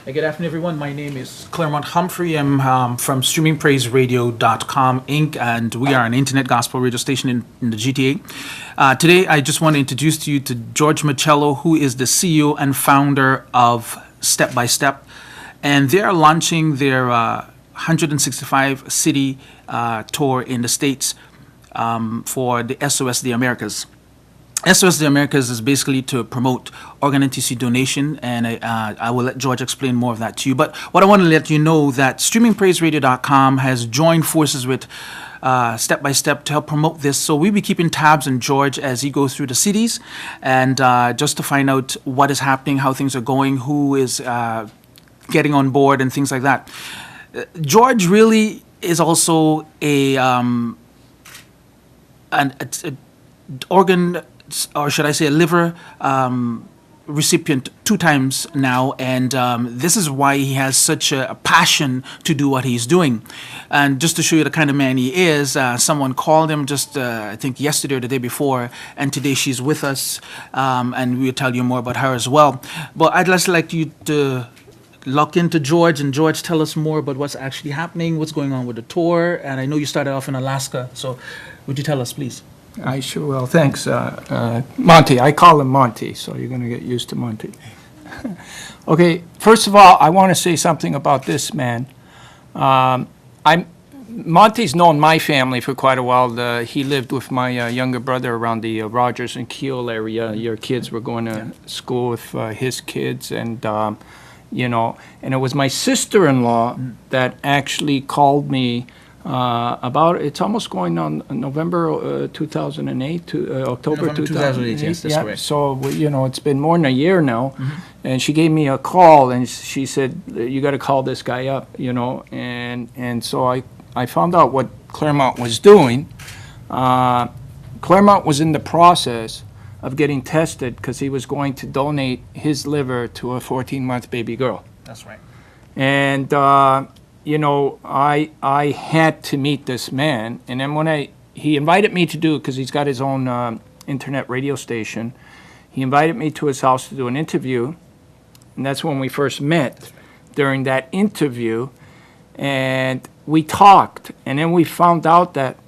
Good afternoon, everyone. My name is Claremont Humphrey. I'm from streamingpraiseradio.com, Inc., and we are an internet gospel radio station in the GTA. Today, I just want to introduce to you to George Marcello, who is the CEO and founder of Step by Step, and they are launching their 165 city tour in the States for the SOS the Americas. SOS the Americas is basically to promote organ and tissue donation, and I will let George explain more of that to you. But what I want to let you know that streamingpraiseradio.com has joined forces with Step by Step to help promote this. So we'll be keeping tabs on George as he goes through the cities, and just to find out what is happening, how things are going, who is getting on board, and things like that. George really is also an organ, or should I say a liver recipient 2 times now, and this is why he has such a passion to do what he's doing. And just to show you the kind of man he is, someone called him just I think yesterday or the day before, and today she's with us, and we'll tell you more about her as well. But I'd just like you to lock into George, and George, tell us more about what's actually happening, what's going on with the tour. And I know you started off in Alaska, so would you tell us, please? I sure will. Thanks, Monty. I call him Monty, so you're going to get used to Monty. Okay, first of all, I want to say something about this man. Monty's known my family for quite a while. He lived with my younger brother around the Rogers and Keel area. Your kids were going to school with his kids, and and it was my sister-in-law that actually called me about, it's almost going on November 2008 to October 2008. Yes, that's correct. So, it's been more than a year now. And she gave me a call, and she said, you got to call this guy up, and so I found out what Claremont was doing. Claremont was in the process of getting tested because he was going to donate his liver to a 14-month baby girl. That's right. And I had to meet this man, and then when he invited me to do it because he's got his own internet radio station. He invited me to his house to do an interview, and that's when we first met. During that interview, and we talked, and then we found out that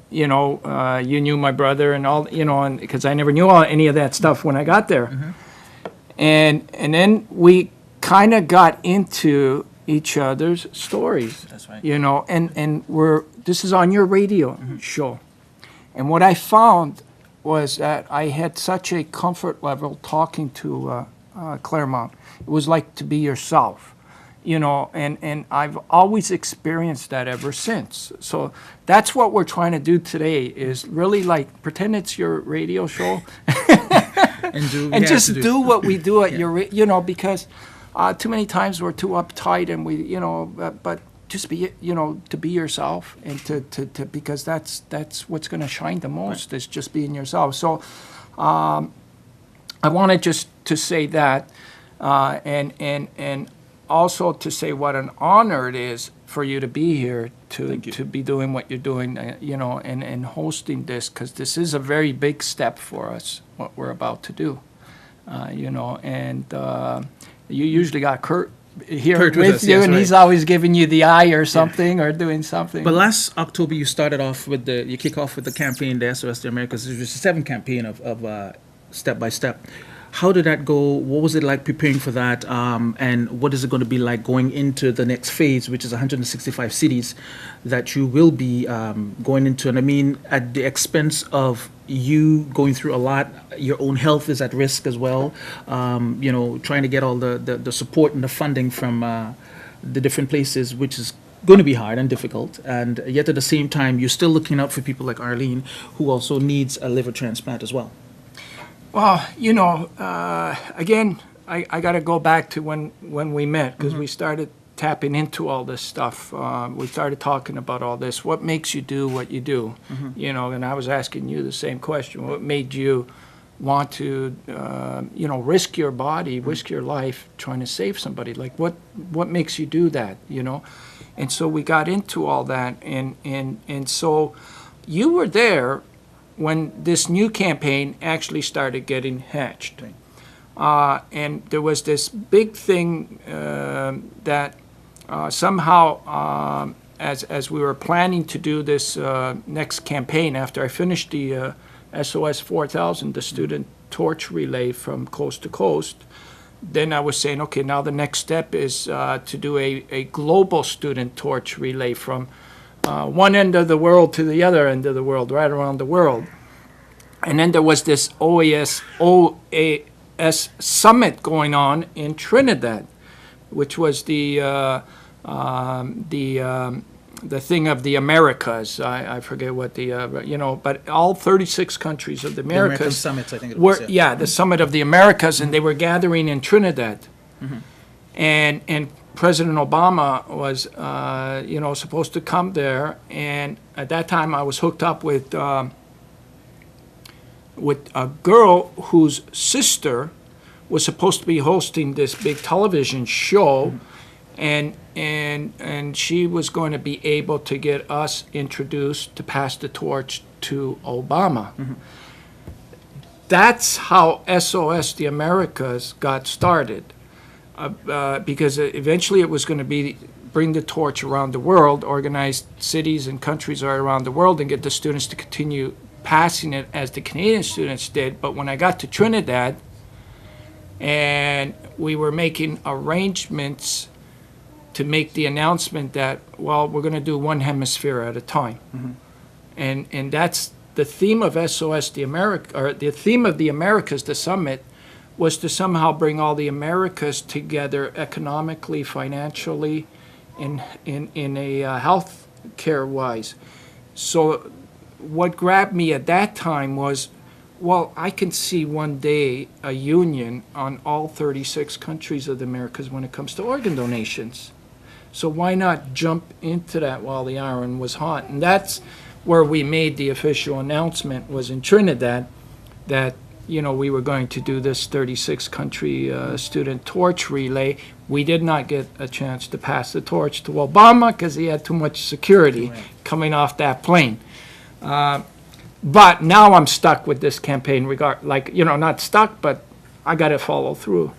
you knew my brother and all, and because I never knew any of that stuff when I got there, and then we kind of got into each other's stories. That's right. And this is on your radio show. And what I found was that I had such a comfort level talking to Claremont. It was like to be yourself, and I've always experienced that ever since. So that's what we're trying to do today, is really like pretend it's your radio show and just do what we do at your, because too many times we're too uptight, and we, but just be, to be yourself, and to because that's what's going to shine the most, is just being yourself. So I wanted just to say that, and also to say what an honor it is for you to be here, to be doing what you're doing, and hosting this, because this is a very big step for us, what we're about to do, and you usually got Kurt here with us, you, yes, and right. he's always giving you the eye or something, or doing something. But last October, you started off with you kick off with the campaign, the SOS the Americas. It was the 7th campaign of Step by Step. How did that go? What was it like preparing for that? And what is it going to be like going into the next phase, which is 165 cities that you will be going into? And I mean, at the expense of you going through a lot, your own health is at risk as well. Trying to get all the support and the funding from the different places, which is going to be hard and difficult. And yet at the same time, you're still looking out for people like Arlene, who also needs a liver transplant as well. Well, again, I got to go back to when we met, because we started tapping into all this stuff. We started talking about all this. What makes you do what you do? And I was asking you the same question. What made you want to, risk your body, risk your life trying to save somebody? Like, what makes you do that, And so we got into all that. And so you were there when this new campaign actually started getting hatched. And there was this big thing that somehow, as we were planning to do this next campaign, after I finished the SOS 4000, the student torch relay from coast to coast, then I was saying, okay, now the next step is to do a global student torch relay from one end of the world to the other end of the world, right around the world. And then there was this OAS summit going on in Trinidad, which was the thing of the Americas. I forget what but all 36 countries of the Americas. The American Summit, I think it was. Yeah, the Summit of the Americas, and they were gathering in Trinidad. And President Obama was, supposed to come there. And at that time, I was hooked up with a girl whose sister was supposed to be hosting this big television show, and she was going to be able to get us introduced to pass the torch to Obama. That's how SOS the Americas got started, because eventually it was going to be bring the torch around the world, organize cities and countries all around the world, and get the students to continue passing it as the Canadian students did. But when I got to Trinidad, and we were making arrangements to make the announcement that, well, we're going to do one hemisphere at a time. And that's the theme of SOS the Americas, or the theme of the Americas, the summit, was to somehow bring all the Americas together economically, financially, in a health care wise. So what grabbed me at that time was, well, I can see one day a union on all 36 countries of the Americas when it comes to organ donations. So why not jump into that while the iron was hot? And that's where we made the official announcement, was in Trinidad, that we were going to do this 36-country student torch relay. We did not get a chance to pass the torch to Obama because he had too much security coming off that plane. But now I'm stuck with this campaign, not stuck, but I got to follow through.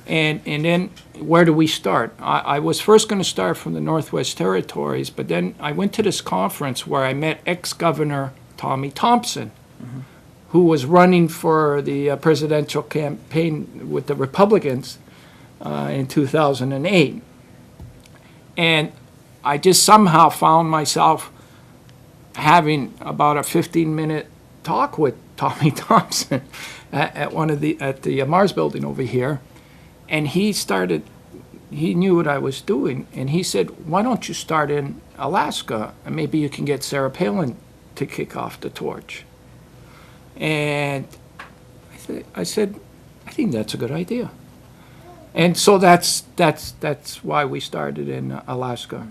And then where do we start? I was first going to start from the Northwest Territories, but then I went to this conference where I met ex-Governor Tommy Thompson, who was running for the presidential campaign with the Republicans in 2008. And I just somehow found myself having about a 15-minute talk with Tommy Thompson at the Mars building over here. And he knew what I was doing, and he said, why don't you start in Alaska, and maybe you can get Sarah Palin to kick off the torch. And I said, I think that's a good idea. And so that's why we started in Alaska.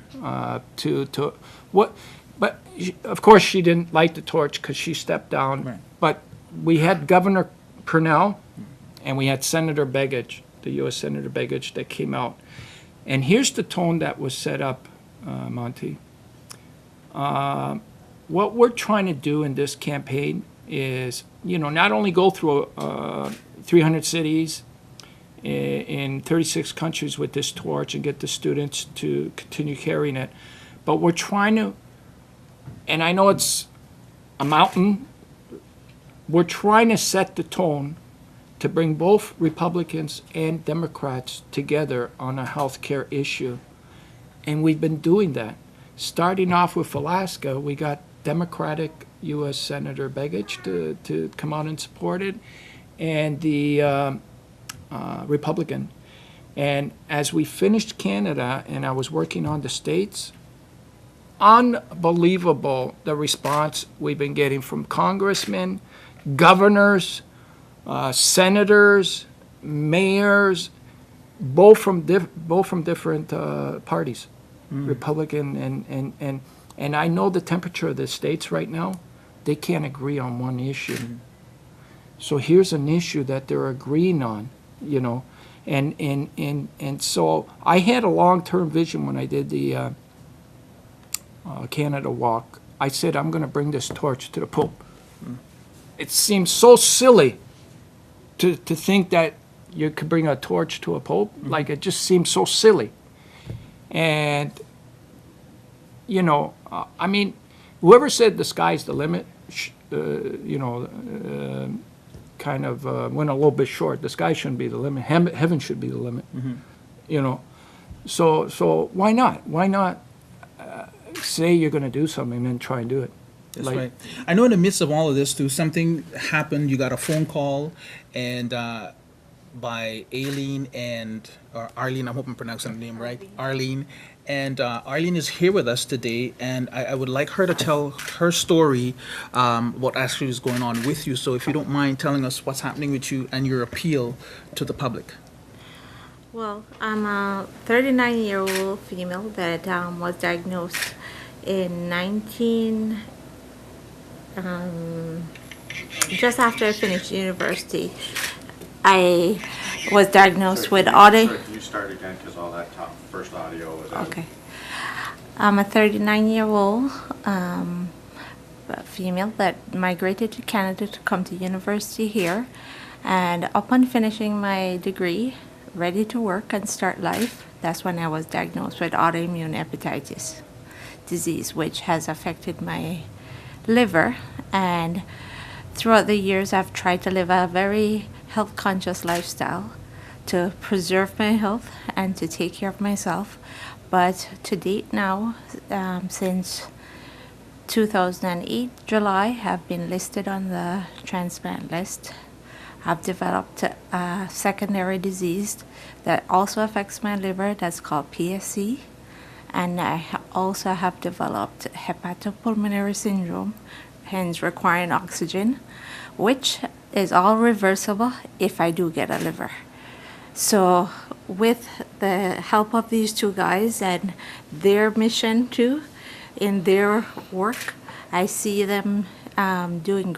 But of course she didn't light the torch because she stepped down. Right. But we had Governor Purnell, and we had Senator Begich, the U.S. Senator Begich, that came out. And here's the tone that was set up, Monty. What we're trying to do in this campaign is, not only go through 300 cities in 36 countries with this torch and get the students to continue carrying it, but we're trying to, and I know it's a mountain, we're trying to set the tone to bring both Republicans and Democrats together on a health care issue. And we've been doing that. Starting off with Alaska, we got Democratic U.S. Senator Begich to come out and support it, and the Republican. And as we finished Canada and I was working on the states, unbelievable the response we've been getting from congressmen, governors, senators, mayors, both from different parties, Republican and I know the temperature of the states right now. They can't agree on one issue. So here's an issue that they're agreeing on, and so I had a long-term vision when I did the Canada walk. I said, I'm going to bring this torch to the Pope. It seems so silly to think that you could bring a torch to a pope. Like, it just seems so silly. And, you know, I mean, whoever said the sky's the limit, you know, kind of went a little bit short. The sky shouldn't be the limit. Heaven should be the limit, you know. So why not? Why not say you're going to do something and then try and do it? That's right. I know in the midst of all of this, too, something happened. You got a phone call, and by Aileen or Arlene, I hope I'm pronouncing the name right, Arlene. And Arlene is here with us today, and I would like her to tell her story, what actually is going on with you. So if you don't mind telling us what's happening with you and your appeal to the public. Well, I'm a 39-year-old female that was diagnosed in just after I finished university. I was diagnosed with auto. Sorry, can you start again, because all that first audio was out. Okay. I'm a 39-year-old female that migrated to Canada to come to university here. And upon finishing my degree, ready to work and start life, that's when I was diagnosed with autoimmune hepatitis disease, which has affected my liver. And throughout the years, I've tried to live a very health-conscious lifestyle to preserve my health and to take care of myself. But to date now, since 2008, July, I've been listed on the transplant list. I've developed a secondary disease that also affects my liver that's called PSC. And I also have developed hepatopulmonary syndrome, hence requiring oxygen, which is all reversible if I do get a liver. So with the help of these two guys and their mission too, in their work, I see them doing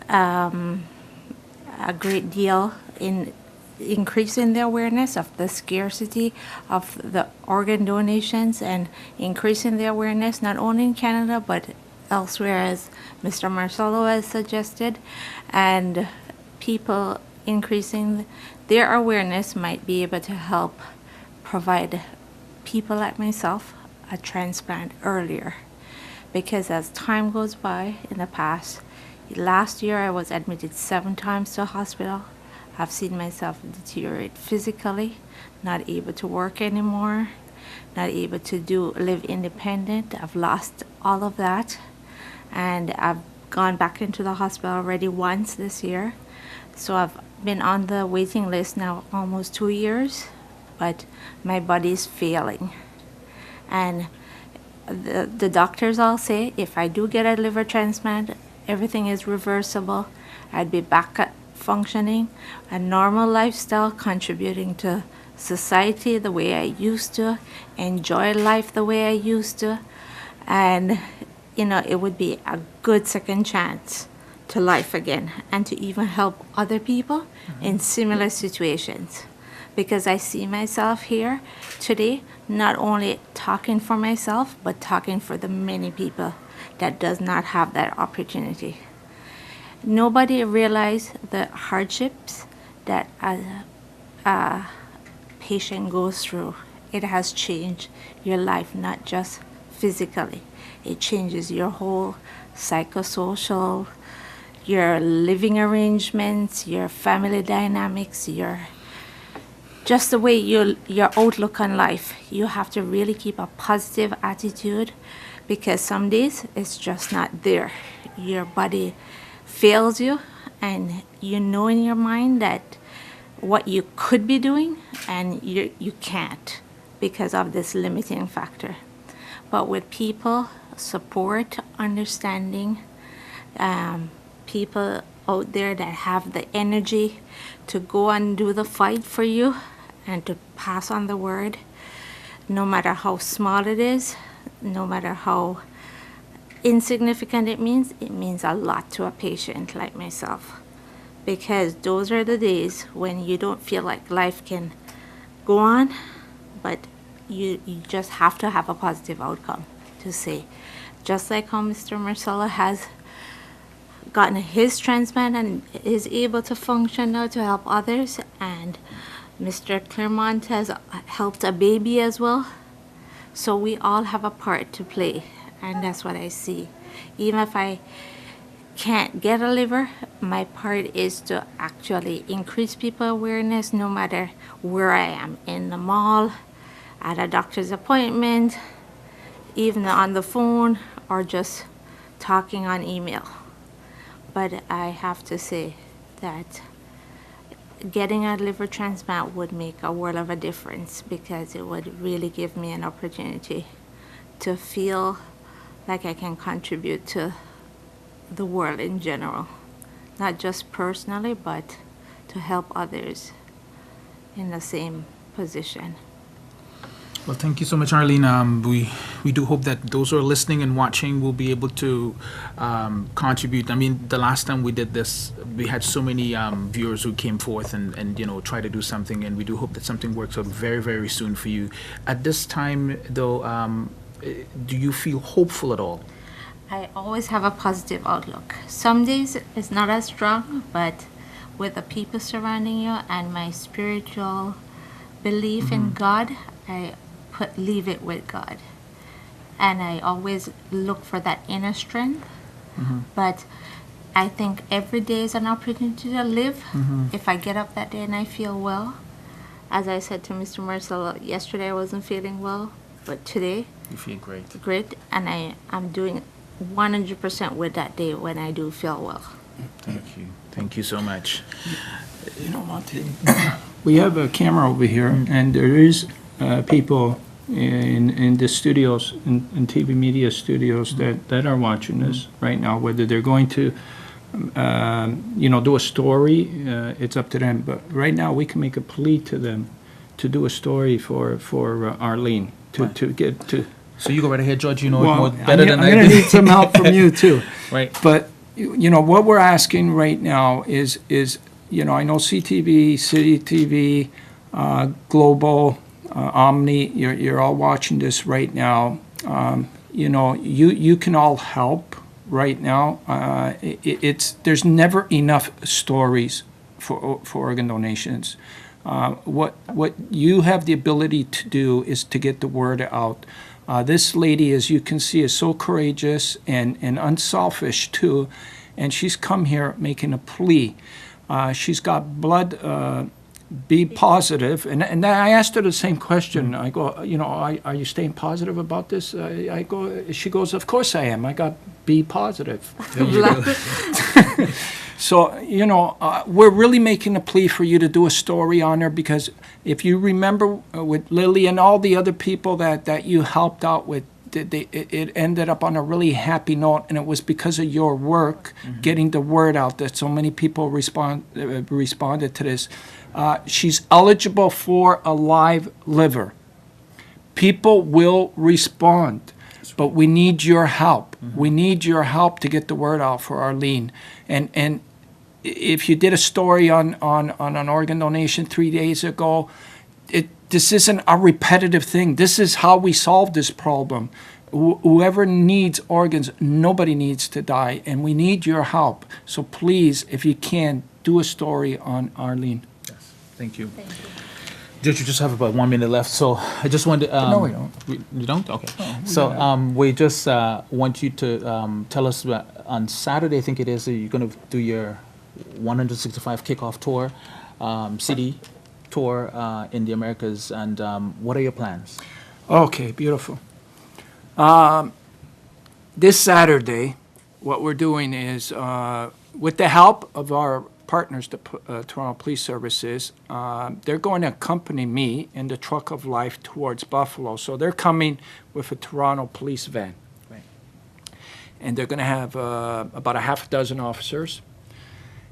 a great deal in increasing the awareness of the scarcity of the organ donations and increasing the awareness not only in Canada but elsewhere, as Mr. Marcello has suggested, and people increasing their awareness might be able to help provide people like myself a transplant earlier. Because as time goes by in the past, last year I was admitted 7 times to a hospital. I've seen myself deteriorate physically, not able to work anymore, not able to live independent. I've lost all of that. And I've gone back into the hospital already once this year. So I've been on the waiting list now almost 2 years, but my body's failing. And the doctors all say if I do get a liver transplant, everything is reversible. I'd be back at functioning, a normal lifestyle, contributing to society the way I used to, enjoy life the way I used to, and you know, it would be a good second chance to life again and to even help other people in similar situations. Because I see myself here today not only talking for myself, but talking for the many people that does not have that opportunity. Nobody realized the hardships that a patient goes through. It has changed your life, not just physically. It changes your whole psychosocial, your living arrangements, your family dynamics, just the way your outlook on life. You have to really keep a positive attitude, because some days it's just not there. Your body fails you, and you know in your mind that what you could be doing and you can't because of this limiting factor. But with people, support, understanding, people out there that have the energy to go and do the fight for you and to pass on the word, no matter how small it is, no matter how insignificant it means a lot to a patient like myself. Because those are the days when you don't feel like life can go on, but you just have to have a positive outcome to say. Just like how Mr. Marcello has gotten his transplant and is able to function now to help others. And Mr. Claremont has helped a baby as well. So we all have a part to play, and that's what I see. Even if I can't get a liver, my part is to actually increase people awareness no matter where I am, in the mall, at a doctor's appointment, even on the phone, or just talking on email. But I have to say that getting a liver transplant would make a world of a difference, because it would really give me an opportunity to feel like I can contribute to the world in general, not just personally, but to help others in the same position. Well, thank you so much, Arlene. We do hope that those who are listening and watching will be able to contribute. I mean, the last time we did this, we had so many viewers who came forth and try to do something, and we do hope that something works out very, very soon for you. At this time, though, do you feel hopeful at all? I always have a positive outlook. Some days it's not as strong, but with the people surrounding you and my spiritual belief in God, I leave it with God. And I always look for that inner strength. But I think every day is an opportunity to live. If I get up that day and I feel well, as I said to Mr. Marcello, yesterday I wasn't feeling well, but today, You feel great. great. And I'm doing 100% with that day when I do feel well. Thank you. Thank you so much. You know, Monty, we have a camera over here, and there is people in the studios, in TV media studios that are watching this right now. Whether they're going to, do a story, it's up to them. But right now, we can make a plea to them to do a story for Arlene to get to. So you go right ahead, George. You know it Well, more better than I'm I going to do. need some help from you too. Right. But what we're asking right now is I know CTV, City TV, Global, Omni. You're all watching this right now. You can all help right now. There's never enough stories for organ donations. What you have the ability to do is to get the word out. This lady, as you can see, is so courageous and unselfish too, and she's come here making a plea. She's got blood B positive, and I asked her the same question. I go, are you staying positive about this? I go, she goes, of course I am. I got B positive. So, we're really making a plea for you to do a story on her, because if you remember with Lily and all the other people that you helped out with, it ended up on a really happy note, and it was because of your work getting the word out that so many people responded to this. She's eligible for a live liver. People will respond, but we need your help. We need your help to get the word out for Arlene. And if you did a story on an organ donation 3 days ago, this isn't a repetitive thing. This is how we solve this problem. Whoever needs organs, nobody needs to die, and we need your help. So please, if you can, do a story on Arlene. Yes. Thank you. Judge, you just have about 1 minute left, so I just wanted. No, we don't. You don't? Okay. No, We just want you to tell us on Saturday, I think it is, you're going to do your 165 kickoff tour, city tour in the Americas, and what are your plans? Okay, beautiful. This Saturday, what we're doing is, with the help of our partners, the Toronto Police Services, they're going to accompany me in the truck of life towards Buffalo. So they're coming with a Toronto police van. Right. And they're going to have about a half a dozen officers.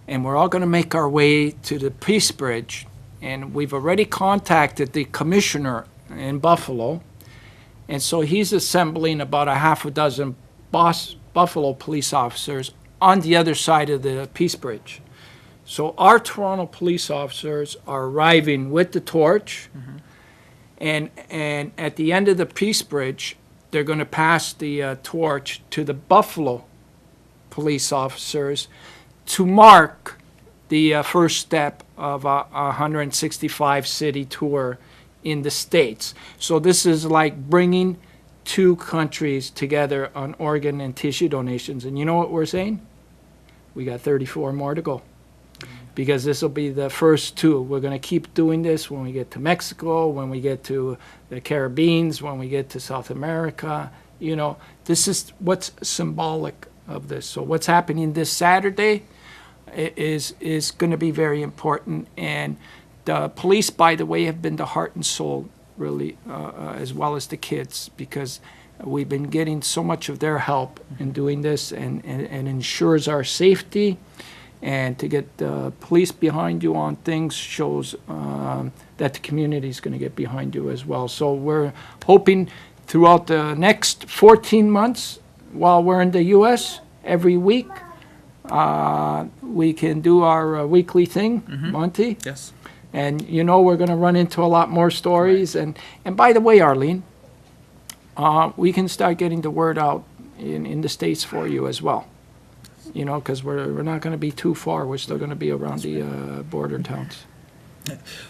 And we're all going to make our way to the Peace Bridge. And we've already contacted the commissioner in Buffalo. And so he's assembling about a half a dozen Buffalo police officers on the other side of the Peace Bridge. So our Toronto police officers are arriving with the torch, and at the end of the Peace Bridge, they're going to pass the torch to the Buffalo police officers to mark the first step of a 165-city tour in the States. So this is like bringing two countries together on organ and tissue donations. And you know what we're saying? We got 34 more to go, because this will be the first two. We're going to keep doing this when we get to Mexico, when we get to the Caribbean, when we get to South America. You know, this is what's symbolic of this. So what's happening this Saturday is going to be very important. And the police, by the way, have been the heart and soul, really, as well as the kids, because we've been getting so much of their help in doing this, and ensures our safety. And to get the police behind you on things shows that the community is going to get behind you as well. So we're hoping throughout the next 14 months, while we're in the U.S., every week, we can do our weekly thing, Monty. Yes. And you know we're going to run into a lot more stories. And by the way, Arlene, we can start getting the word out in the States for you as well. You know, because we're not going to be too far. We're still going to be around the border towns.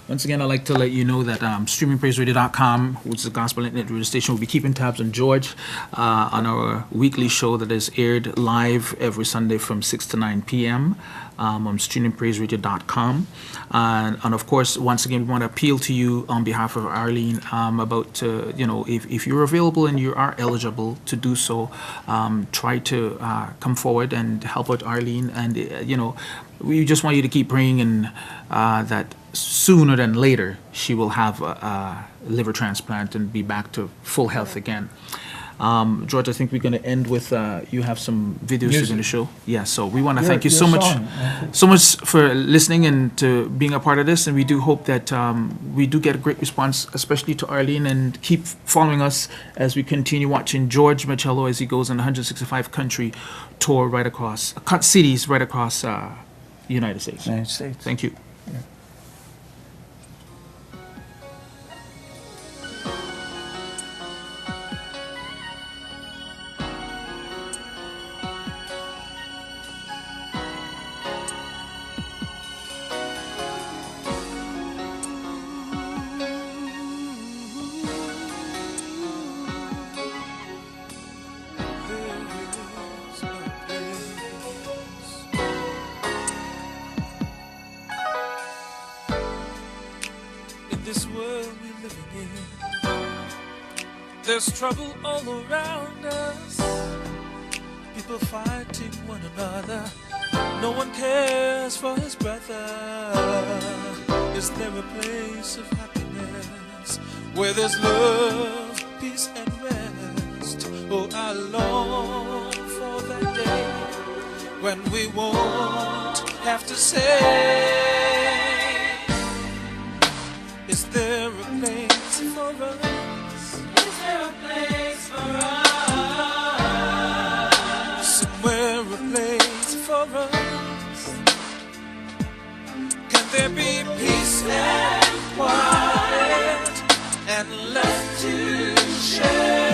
Once again, I'd like to let you know that streamingpraiseradio.com, which is the gospel internet radio station, will be keeping tabs on George on our weekly show that is aired live every Sunday from 6 to 9 p.m. On streamingpraiseradio.com. And of course, once again, we want to appeal to you on behalf of Arlene about, you know, if you're available and you are eligible to do so, try to come forward and help out Arlene. And, you know, we just want you to keep praying, and that sooner than later she will have a liver transplant and be back to full health again. George, I think we're going to end with you have some videos you're going to show. Yeah, so we want to thank you so much for listening and to being a part of this, and we do hope that we do get a great response, especially to Arlene, and keep following us as we continue watching George Marcello as he goes on a 165 country tour right across cities right across the United States. United States. Thank you. Yeah. This world we're living in, there's trouble all around us. People fighting one another, no one cares for his brother. Is there a place of happiness where there's love, peace and rest? Oh, I long for that day when we won't have to say, is there a place for us? Is there a place for us? Somewhere a place for us? Can there be peace and quiet and love to share?